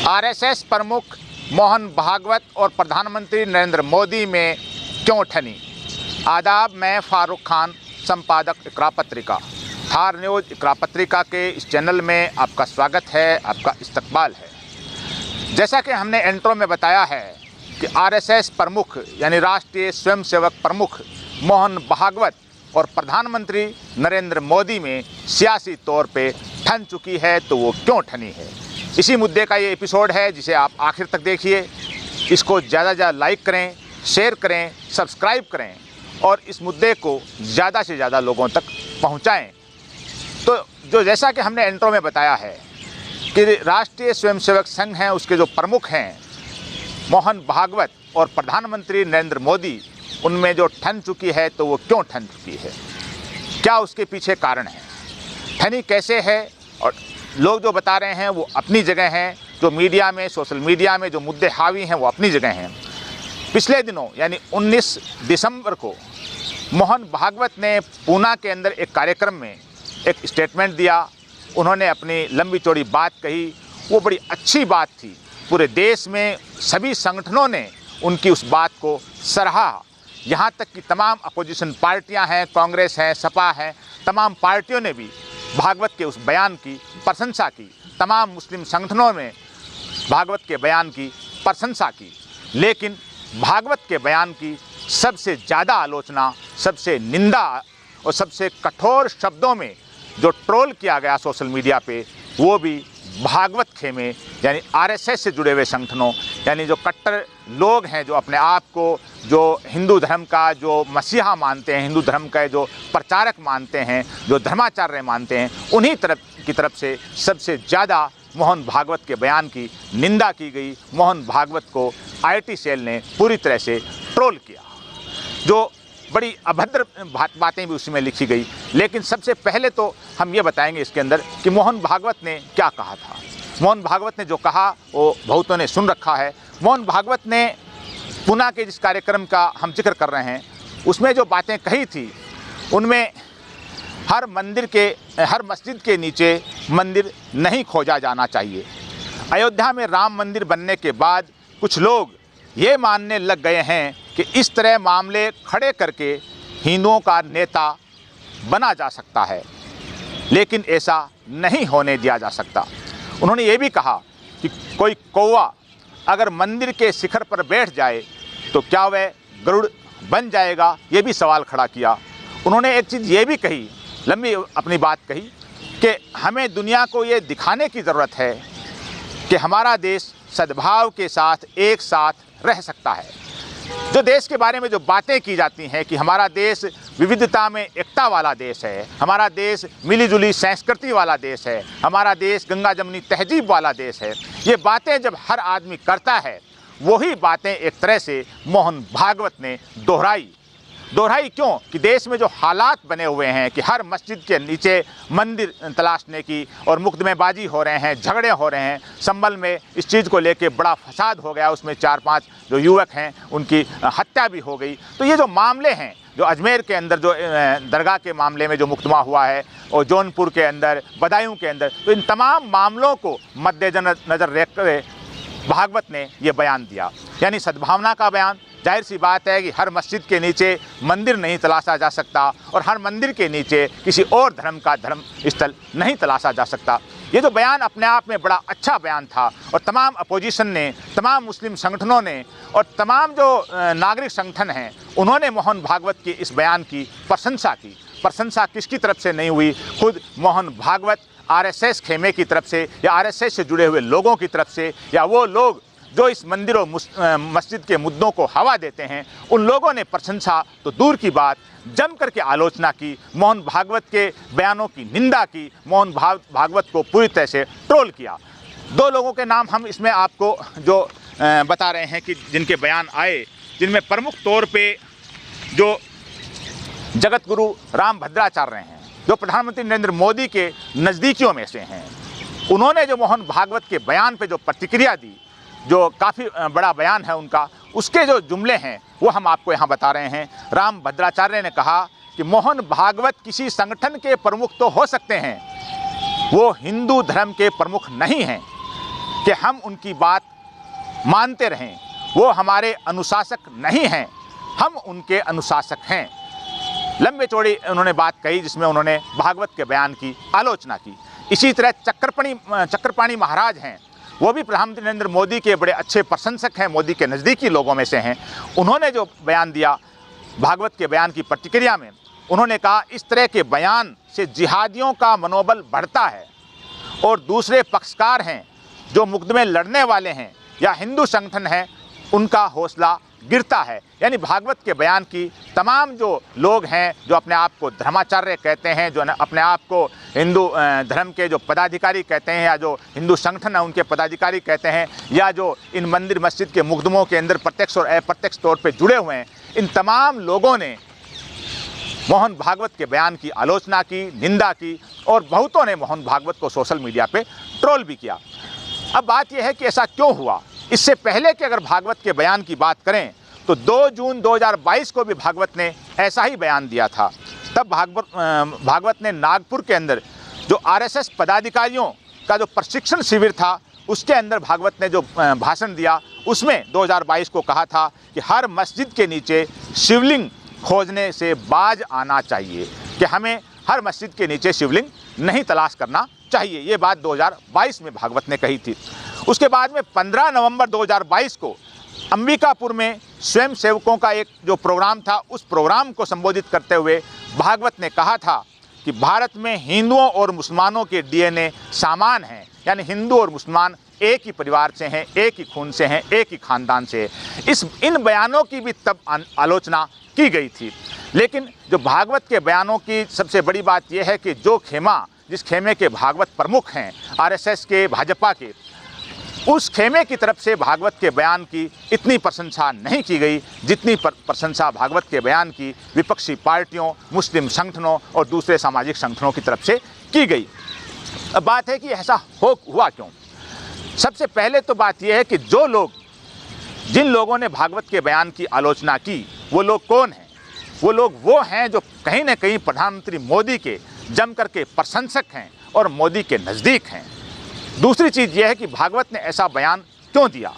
RSS प्रमुख मोहन भागवत और प्रधानमंत्री नरेंद्र मोदी में क्यों ठनी। आदाब, मैं फारूक खान, संपादक इकरा पत्रिका। थार न्यूज़ इकरा पत्रिका के इस चैनल में आपका स्वागत है, आपका इस्तकबाल है। जैसा कि हमने इंट्रो में बताया है कि आरएसएस प्रमुख यानी राष्ट्रीय स्वयंसेवक प्रमुख मोहन भागवत और प्रधानमंत्री नरेंद्र मोदी में सियासी तौर पे ठन चुकी है, तो वो क्यों ठनी है, इसी मुद्दे का ये एपिसोड है, जिसे आप आखिर तक देखिए। इसको ज़्यादा से ज़्यादा लाइक करें, शेयर करें, सब्सक्राइब करें और इस मुद्दे को ज़्यादा से ज़्यादा लोगों तक पहुंचाएं। तो जैसा कि हमने इंट्रो में बताया है कि राष्ट्रीय स्वयंसेवक संघ हैं, उसके जो प्रमुख हैं मोहन भागवत और प्रधानमंत्री नरेंद्र मोदी, उनमें जो ठन चुकी है, तो वो क्यों ठन चुकी है, क्या उसके पीछे कारण है, ठनी कैसे है, और लोग जो बता रहे हैं वो अपनी जगह हैं, जो मीडिया में, सोशल मीडिया में जो मुद्दे हावी हैं वो अपनी जगह हैं। पिछले दिनों यानी 19 दिसंबर को मोहन भागवत ने पूना के अंदर एक कार्यक्रम में एक स्टेटमेंट दिया। उन्होंने अपनी लंबी चौड़ी बात कही, वो बड़ी अच्छी बात थी। पूरे देश में सभी संगठनों ने उनकी उस बात को सराहा, यहाँ तक कि तमाम अपोजिशन पार्टियाँ हैं, कांग्रेस है, सपा है, तमाम पार्टियों ने भी भागवत के उस बयान की प्रशंसा की। तमाम मुस्लिम संगठनों ने भागवत के बयान की प्रशंसा की, लेकिन भागवत के बयान की सबसे ज़्यादा आलोचना, सबसे निंदा और सबसे कठोर शब्दों में जो ट्रोल किया गया सोशल मीडिया पे, वो भी भागवत खेमे यानी आरएसएस से जुड़े हुए संगठनों, यानी जो कट्टर लोग हैं, जो अपने आप को जो हिंदू धर्म का जो मसीहा मानते हैं, हिंदू धर्म का जो प्रचारक मानते हैं, जो धर्माचार्य मानते हैं, उन्हीं की तरफ से सबसे ज़्यादा मोहन भागवत के बयान की निंदा की गई। मोहन भागवत को आईटी सेल ने पूरी तरह से ट्रोल किया, जो बड़ी अभद्र बातें भी उसमें लिखी गई। लेकिन सबसे पहले तो हम ये बताएंगे इसके अंदर कि मोहन भागवत ने क्या कहा था। मोहन भागवत ने जो कहा वो बहुतों ने सुन रखा है। मोहन भागवत ने पूना के जिस कार्यक्रम का हम जिक्र कर रहे हैं, उसमें जो बातें कही थी, उनमें हर मस्जिद के नीचे मंदिर नहीं खोजा जाना चाहिए। अयोध्या में राम मंदिर बनने के बाद कुछ लोग ये मानने लग गए हैं कि इस तरह मामले खड़े करके हिंदुओं का नेता बना जा सकता है, लेकिन ऐसा नहीं होने दिया जा सकता। उन्होंने ये भी कहा कि कोई कौवा अगर मंदिर के शिखर पर बैठ जाए तो क्या वह गरुड़ बन जाएगा, ये भी सवाल खड़ा किया। उन्होंने एक चीज़ ये भी कही, लंबी अपनी बात कही, कि हमें दुनिया को ये दिखाने की ज़रूरत है कि हमारा देश सद्भाव के साथ एक साथ रह सकता है। जो देश के बारे में जो बातें की जाती हैं कि हमारा देश विविधता में एकता वाला देश है, हमारा देश मिलीजुली संस्कृति वाला देश है, हमारा देश गंगा जमुनी तहजीब वाला देश है, ये बातें जब हर आदमी करता है, वही बातें एक तरह से मोहन भागवत ने दोहराई। क्यों कि देश में जो हालात बने हुए हैं कि हर मस्जिद के नीचे मंदिर तलाशने की और मुकदमेबाजी हो रहे हैं, झगड़े हो रहे हैं। संभल में इस चीज़ को लेके बड़ा फसाद हो गया, उसमें 4-5 जो युवक हैं उनकी हत्या भी हो गई। तो ये जो मामले हैं, जो अजमेर के अंदर जो दरगाह के मामले में जो मुकदमा हुआ है, और जौनपुर के अंदर, बदायूं के अंदर, तो इन तमाम मामलों को मद्देनज़र रखकर भागवत ने ये बयान दिया, यानी सद्भावना का बयान। जाहिर सी बात है कि हर मस्जिद के नीचे मंदिर नहीं तलाशा जा सकता और हर मंदिर के नीचे किसी और धर्म का धर्म स्थल नहीं तलाशा जा सकता। ये जो बयान अपने आप में बड़ा अच्छा बयान था, और तमाम अपोजिशन ने, तमाम मुस्लिम संगठनों ने और तमाम जो नागरिक संगठन हैं, उन्होंने मोहन भागवत की इस बयान की प्रशंसा की। प्रशंसा किसकी तरफ से नहीं हुई, खुद मोहन भागवत आरएसएस खेमे की तरफ से, या आरएसएस से जुड़े हुए लोगों की तरफ से, या वो लोग जो इस मंदिर और मस्जिद के मुद्दों को हवा देते हैं, उन लोगों ने प्रशंसा तो दूर की बात, जम करके आलोचना की, मोहन भागवत के बयानों की निंदा की, मोहन भागवत को पूरी तरह से ट्रोल किया। 2 लोगों के नाम हम इसमें आपको जो बता रहे हैं कि जिनके बयान आए, जिनमें प्रमुख तौर पे जो जगत गुरु राम भद्राचार्य हैं, जो प्रधानमंत्री नरेंद्र मोदी के नज़दीकियों में से हैं, उन्होंने जो मोहन भागवत के बयान पे जो प्रतिक्रिया दी, जो काफ़ी बड़ा बयान है उनका, उसके जो जुमले हैं वो हम आपको यहाँ बता रहे हैं। राम भद्राचार्य ने कहा कि मोहन भागवत किसी संगठन के प्रमुख तो हो सकते हैं, वो हिंदू धर्म के प्रमुख नहीं हैं। कि हम उनकी बात मानते रहें। वो हमारे अनुशासक नहीं हैं, हम उनके अनुशासक हैं। लंबे चौड़ी उन्होंने बात कही जिसमें उन्होंने भागवत के बयान की आलोचना की। इसी तरह चक्रपाणी महाराज हैं, वो भी प्रधानमंत्री नरेंद्र मोदी के बड़े अच्छे प्रशंसक हैं, मोदी के नज़दीकी लोगों में से हैं। उन्होंने जो बयान दिया भागवत के बयान की प्रतिक्रिया में, उन्होंने कहा इस तरह के बयान से जिहादियों का मनोबल बढ़ता है और दूसरे पक्षकार हैं जो मुकदमे लड़ने वाले हैं या हिंदू संगठन हैं, उनका हौसला गिरता है। यानी भागवत के बयान की तमाम जो लोग हैं, जो अपने आप को धर्माचार्य कहते हैं, जो अपने आप को हिंदू धर्म के जो पदाधिकारी कहते हैं या जो हिंदू संगठन है उनके पदाधिकारी कहते हैं, या जो इन मंदिर मस्जिद के मुकदमों के अंदर प्रत्यक्ष और अप्रत्यक्ष तौर पे जुड़े हुए हैं, इन तमाम लोगों ने मोहन भागवत के बयान की आलोचना की, निंदा की और बहुतों ने मोहन भागवत को सोशल मीडिया पे ट्रोल भी किया। अब बात यह है कि ऐसा क्यों हुआ। इससे पहले कि अगर भागवत के बयान की बात करें तो 2 जून 2022 को भी भागवत ने ऐसा ही बयान दिया था। तब भागवत ने नागपुर के अंदर जो आरएसएस पदाधिकारियों का जो प्रशिक्षण शिविर था उसके अंदर भागवत ने जो भाषण दिया उसमें 2022 को कहा था कि हर मस्जिद के नीचे शिवलिंग खोजने से बाज आना चाहिए, कि हमें हर मस्जिद के नीचे शिवलिंग नहीं तलाश करना चाहिए। ये बात 2022 में भागवत ने कही थी। उसके बाद में 15 नवंबर 2022 को अंबिकापुर में स्वयं सेवकों का एक जो प्रोग्राम था, उस प्रोग्राम को संबोधित करते हुए भागवत ने कहा था कि भारत में हिंदुओं और मुसलमानों के डीएनए समान हैं, यानी हिंदू और मुसलमान एक ही परिवार से हैं, एक ही खून से हैं, एक ही खानदान से। इन बयानों की भी तब आलोचना की गई थी। लेकिन जो भागवत के बयानों की सबसे बड़ी बात यह है कि जिस खेमे के भागवत प्रमुख हैं आरएसएस के, भाजपा के, उस खेमे की तरफ से भागवत के बयान की इतनी प्रशंसा नहीं की गई जितनी प्रशंसा भागवत के बयान की विपक्षी पार्टियों, मुस्लिम संगठनों और दूसरे सामाजिक संगठनों की तरफ से की गई। अब बात है कि ऐसा हुआ क्यों। सबसे पहले तो बात यह है कि जिन लोगों ने भागवत के बयान की आलोचना की वो लोग कौन हैं। वो हैं जो कहीं ना कहीं प्रधानमंत्री मोदी के जम करके प्रशंसक हैं और मोदी के नज़दीक हैं। दूसरी चीज़ यह है कि भागवत ने ऐसा बयान क्यों दिया।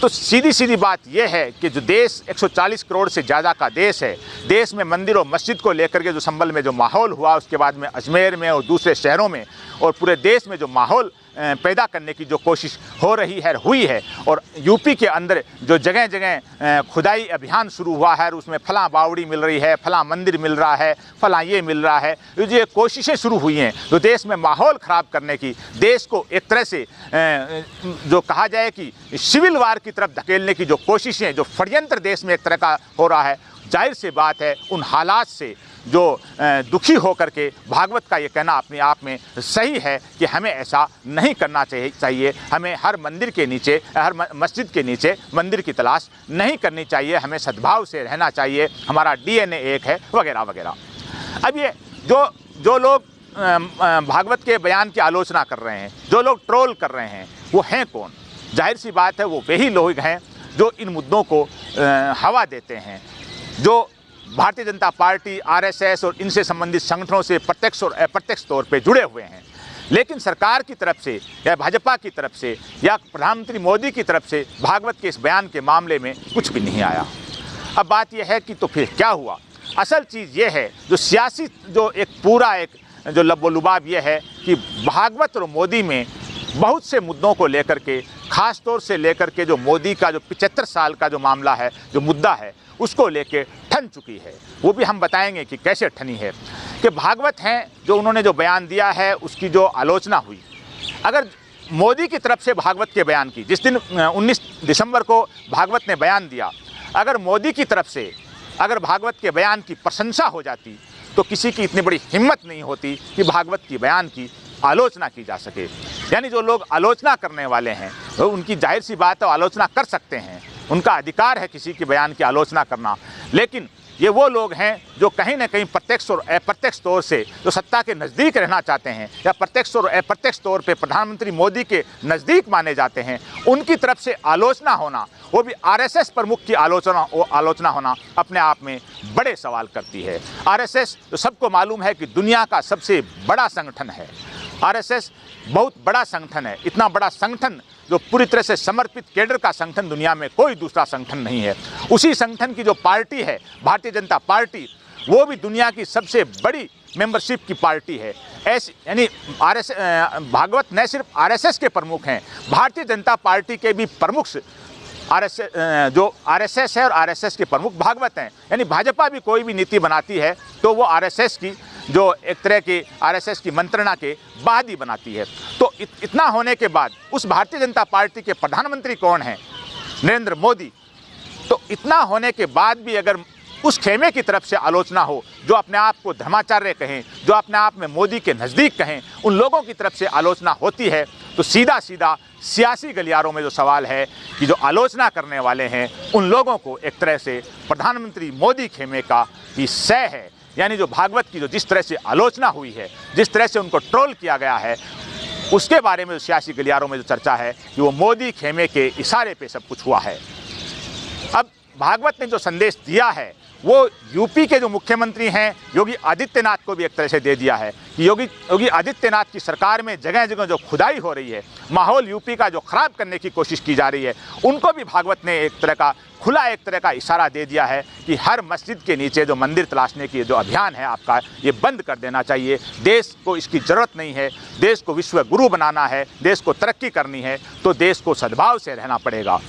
तो सीधी बात यह है कि जो देश 140 करोड़ से ज़्यादा का देश है, देश में मंदिर और मस्जिद को लेकर के जो संभल में जो माहौल हुआ, उसके बाद में अजमेर में और दूसरे शहरों में और पूरे देश में जो माहौल पैदा करने की जो कोशिश हुई है और यूपी के अंदर जो जगह जगह खुदाई अभियान शुरू हुआ है, उसमें फलां बावड़ी मिल रही है, फलां मंदिर मिल रहा है, फलां ये मिल रहा है, ये कोशिशें शुरू हुई हैं जो देश में माहौल ख़राब करने की, देश को एक तरह से जो कहा जाए कि सिविल वार की तरफ धकेलने की जो कोशिशें, जो षड्यंत्र देश में एक तरह का हो रहा है, जाहिर सी बात है उन हालात से जो दुखी होकर के भागवत का ये कहना अपने आप में सही है कि हमें ऐसा नहीं करना चाहिए। हमें हर मंदिर के नीचे, हर मस्जिद के नीचे मंदिर की तलाश नहीं करनी चाहिए, हमें सद्भाव से रहना चाहिए, हमारा डीएनए एक है, वगैरह वगैरह। अब ये जो लोग भागवत के बयान की आलोचना कर रहे हैं, जो लोग ट्रोल कर रहे हैं, वो हैं कौन। जाहिर सी बात है वो वही लोग हैं जो इन मुद्दों को हवा देते हैं, जो भारतीय जनता पार्टी, आरएसएस और इनसे संबंधित संगठनों से प्रत्यक्ष और अप्रत्यक्ष तौर पे जुड़े हुए हैं। लेकिन सरकार की तरफ से या भाजपा की तरफ से या प्रधानमंत्री मोदी की तरफ से भागवत के इस बयान के मामले में कुछ भी नहीं आया। अब बात यह है कि तो फिर क्या हुआ। असल चीज़ ये है जो सियासी जो जो लबो-लुबाब ये है कि भागवत और मोदी में बहुत से मुद्दों को लेकर के, ख़ास तौर से लेकर के जो मोदी का जो 75 साल का जो मामला है, जो मुद्दा है, उसको लेके ठन चुकी है। वो भी हम बताएंगे कि कैसे ठनी है। कि भागवत हैं जो उन्होंने जो बयान दिया है उसकी जो आलोचना हुई, अगर मोदी की तरफ से भागवत के बयान की, जिस दिन 19 दिसंबर को भागवत ने बयान दिया, अगर मोदी की तरफ से अगर भागवत के बयान की प्रशंसा हो जाती तो किसी की इतनी बड़ी हिम्मत नहीं होती कि भागवत की बयान की आलोचना की जा सके। यानी जो लोग आलोचना करने वाले हैं वो उनकी जाहिर सी बात है आलोचना कर सकते हैं, उनका अधिकार है किसी के बयान की आलोचना करना। लेकिन ये वो लोग हैं जो कहीं ना कहीं प्रत्यक्ष और अप्रत्यक्ष तौर से जो सत्ता के नज़दीक रहना चाहते हैं या प्रत्यक्ष और अप्रत्यक्ष तौर पे प्रधानमंत्री मोदी के नज़दीक माने जाते हैं, उनकी तरफ से आलोचना होना, वो भी आरएसएस प्रमुख की आलोचना होना अपने आप में बड़े सवाल करती है। आरएसएस तो सबको मालूम है कि दुनिया का सबसे बड़ा संगठन है। आरएसएस बहुत बड़ा संगठन है। इतना बड़ा संगठन जो पूरी तरह से समर्पित कैडर का संगठन दुनिया में कोई दूसरा संगठन नहीं है। उसी संगठन की जो पार्टी है भारतीय जनता पार्टी, वो भी दुनिया की सबसे बड़ी मेंबरशिप की पार्टी है। ऐसी यानी भागवत न सिर्फ आरएसएस के प्रमुख हैं, भारतीय जनता पार्टी के भी प्रमुख जो आरएसएस है और आरएसएस के प्रमुख भागवत हैं। यानी भाजपा भी कोई भी नीति बनाती है तो वो आरएसएस की जो एक तरह की आरएसएस की मंत्रणा के बाद ही बनाती है। तो इतना होने के बाद उस भारतीय जनता पार्टी के प्रधानमंत्री कौन हैं? नरेंद्र मोदी। तो इतना होने के बाद भी अगर उस खेमे की तरफ से आलोचना हो, जो अपने आप को धर्माचार्य कहें, जो अपने आप में मोदी के नज़दीक कहें, उन लोगों की तरफ से आलोचना होती है, तो सीधा सीधा सियासी गलियारों में जो सवाल है कि जो आलोचना करने वाले हैं उन लोगों को एक तरह से प्रधानमंत्री मोदी खेमे का ही सह है। यानी जो भागवत की जो जिस तरह से आलोचना हुई है, जिस तरह से उनको ट्रोल किया गया है, उसके बारे में जो सियासी गलियारों में जो चर्चा है कि वो मोदी खेमे के इशारे पे सब कुछ हुआ है। अब भागवत ने जो संदेश दिया है वो यूपी के जो मुख्यमंत्री हैं योगी आदित्यनाथ को भी एक तरह से दे दिया है कि योगी आदित्यनाथ की सरकार में जगह जगह जो खुदाई हो रही है, माहौल यूपी का जो ख़राब करने की कोशिश की जा रही है, उनको भी भागवत ने एक तरह का खुला एक तरह का इशारा दे दिया है कि हर मस्जिद के नीचे जो मंदिर तलाशने की जो अभियान है आपका, ये बंद कर देना चाहिए। देश को इसकी ज़रूरत नहीं है, देश को विश्व गुरु बनाना है, देश को तरक्की करनी है तो देश को सद्भाव से रहना पड़ेगा।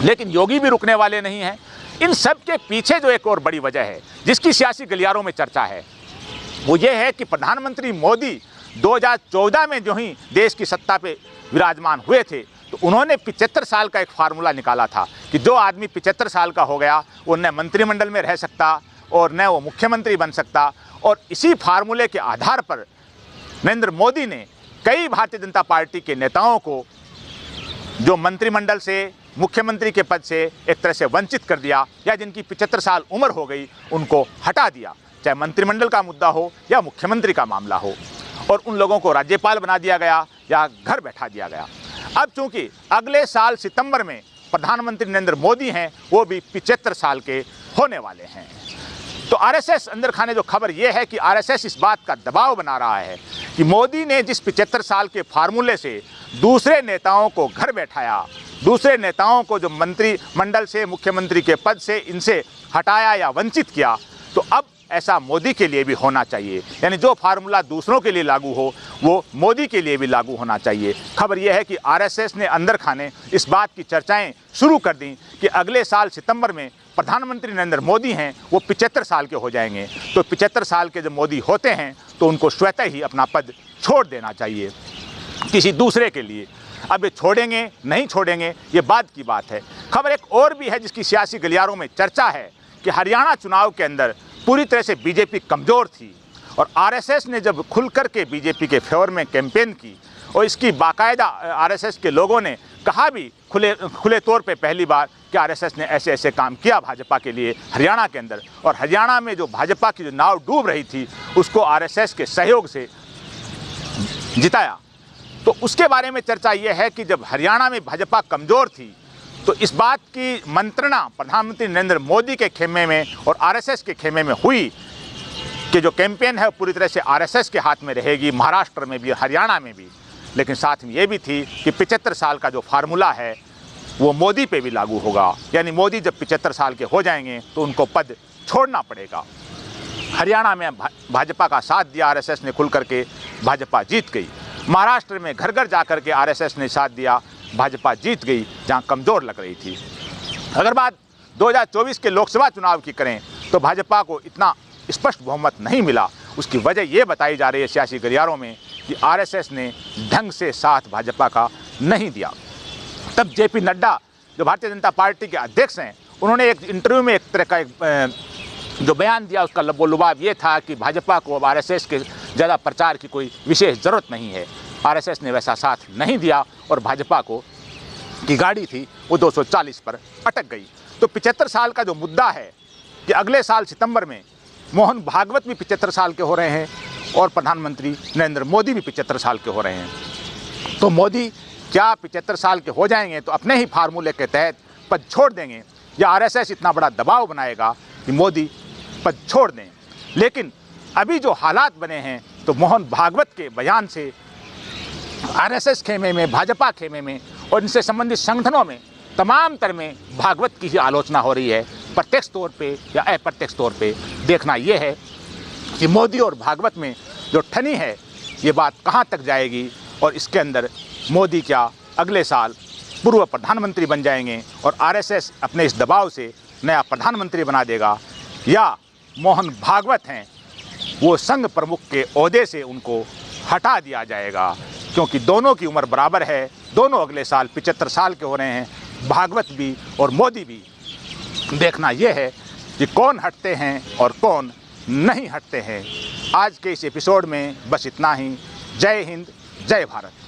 लेकिन योगी भी रुकने वाले नहीं हैं। इन सब के पीछे जो एक और बड़ी वजह है जिसकी सियासी गलियारों में चर्चा है, वो ये है कि प्रधानमंत्री मोदी 2014 में जो ही देश की सत्ता पे विराजमान हुए थे तो उन्होंने 75 साल का एक फार्मूला निकाला था कि जो आदमी 75 साल का हो गया वो न मंत्रिमंडल में रह सकता और न वो मुख्यमंत्री बन सकता। और इसी फार्मूले के आधार पर नरेंद्र मोदी ने कई भारतीय जनता पार्टी के नेताओं को जो मंत्रिमंडल से, मुख्यमंत्री के पद से एक तरह से वंचित कर दिया, या जिनकी 75 साल उम्र हो गई उनको हटा दिया, चाहे मंत्रिमंडल का मुद्दा हो या मुख्यमंत्री का मामला हो, और उन लोगों को राज्यपाल बना दिया गया या घर बैठा दिया गया। अब चूंकि अगले साल सितंबर में प्रधानमंत्री नरेंद्र मोदी हैं, वो भी 75 साल के होने वाले हैं। तो आरएसएस अंदर खाने जो खबर ये है कि आरएसएस इस बात का दबाव बना रहा है कि मोदी ने जिस 75 साल के फार्मूले से दूसरे नेताओं को घर बैठाया, दूसरे नेताओं को जो मंत्रिमंडल से, मुख्यमंत्री के पद से इनसे हटाया या वंचित किया, तो अब ऐसा मोदी के लिए भी होना चाहिए। यानी जो फार्मूला दूसरों के लिए लागू हो वो मोदी के लिए भी लागू होना चाहिए। खबर यह है कि आरएसएस ने अंदर खाने इस बात की चर्चाएं शुरू कर दी कि अगले साल सितंबर में प्रधानमंत्री नरेंद्र मोदी हैं वो 75 साल के हो जाएंगे। तो 75 साल के जब मोदी होते हैं तो उनको स्वतः ही अपना पद छोड़ देना चाहिए किसी दूसरे के लिए। अब ये छोड़ेंगे नहीं छोड़ेंगे ये बाद की बात है। खबर एक और भी है जिसकी सियासी गलियारों में चर्चा है कि हरियाणा चुनाव के अंदर पूरी तरह से बीजेपी कमज़ोर थी और आरएसएस ने जब खुलकर के बीजेपी के फेवर में कैंपेन की और इसकी बाकायदा आरएसएस के लोगों ने कहा भी खुले तौर पे पहली बार कि आरएसएस ने ऐसे ऐसे काम किया भाजपा के लिए हरियाणा के अंदर, और हरियाणा में जो भाजपा की जो नाव डूब रही थी उसको आरएसएस के सहयोग से जिताया। तो उसके बारे में चर्चा ये है कि जब हरियाणा में भाजपा कमज़ोर थी तो इस बात की मंत्रणा प्रधानमंत्री नरेंद्र मोदी के खेमे में और आरएसएस के खेमे में हुई कि जो कैंपेन है पूरी तरह से आरएसएस के हाथ में रहेगी, महाराष्ट्र में भी, हरियाणा में भी। लेकिन साथ में ये भी थी कि 75 साल का जो फार्मूला है वो मोदी पे भी लागू होगा। यानी मोदी जब 75 साल के हो जाएंगे तो उनको पद छोड़ना पड़ेगा। हरियाणा में भाजपा का साथ दिया आरएसएस ने खुल करके, भाजपा जीत गई। महाराष्ट्र में घर घर जाकर के आरएसएस ने साथ दिया, भाजपा जीत गई जहां कमज़ोर लग रही थी। अगर बात 2024 के लोकसभा चुनाव की करें तो भाजपा को इतना स्पष्ट बहुमत नहीं मिला। उसकी वजह ये बताई जा रही है सियासी गलियारों में कि आरएसएस ने ढंग से साथ भाजपा का नहीं दिया। तब जेपी नड्डा जो भारतीय जनता पार्टी के अध्यक्ष हैं, उन्होंने एक इंटरव्यू में एक तरह का जो बयान दिया उसका लबोलुबाब ये था कि भाजपा को अब आरएसएस के ज़्यादा प्रचार की कोई विशेष ज़रूरत नहीं है। आरएसएस ने वैसा साथ नहीं दिया और भाजपा को की गाड़ी थी वो 240 पर अटक गई। तो 75 साल का जो मुद्दा है कि अगले साल सितंबर में मोहन भागवत भी 75 साल के हो रहे हैं और प्रधानमंत्री नरेंद्र मोदी भी 75 साल के हो रहे हैं। तो मोदी क्या 75 साल के हो जाएंगे तो अपने ही फार्मूले के तहत पद छोड़ देंगे, या आरएसएस इतना बड़ा दबाव बनाएगा कि मोदी पद छोड़ दें? लेकिन अभी जो हालात बने हैं तो मोहन भागवत के बयान से आरएसएस खेमे में, भाजपा खेमे में और इनसे संबंधित संगठनों में तमाम तरह में भागवत की ही आलोचना हो रही है। प्रत्यक्ष तौर पे या अप्रत्यक्ष तौर पे देखना ये है कि मोदी और भागवत में जो ठनी है ये बात कहाँ तक जाएगी और इसके अंदर मोदी क्या अगले साल पूर्व प्रधानमंत्री बन जाएंगे और आरएसएस अपने इस दबाव से नया प्रधानमंत्री बना देगा, या मोहन भागवत हैं वो संघ प्रमुख के ओहदे से उनको हटा दिया जाएगा, क्योंकि दोनों की उम्र बराबर है, दोनों अगले साल 75 साल के हो रहे हैं, भागवत भी और मोदी भी। देखना यह है कि कौन हटते हैं और कौन नहीं हटते हैं। आज के इस एपिसोड में बस इतना ही। जय हिंद, जय भारत।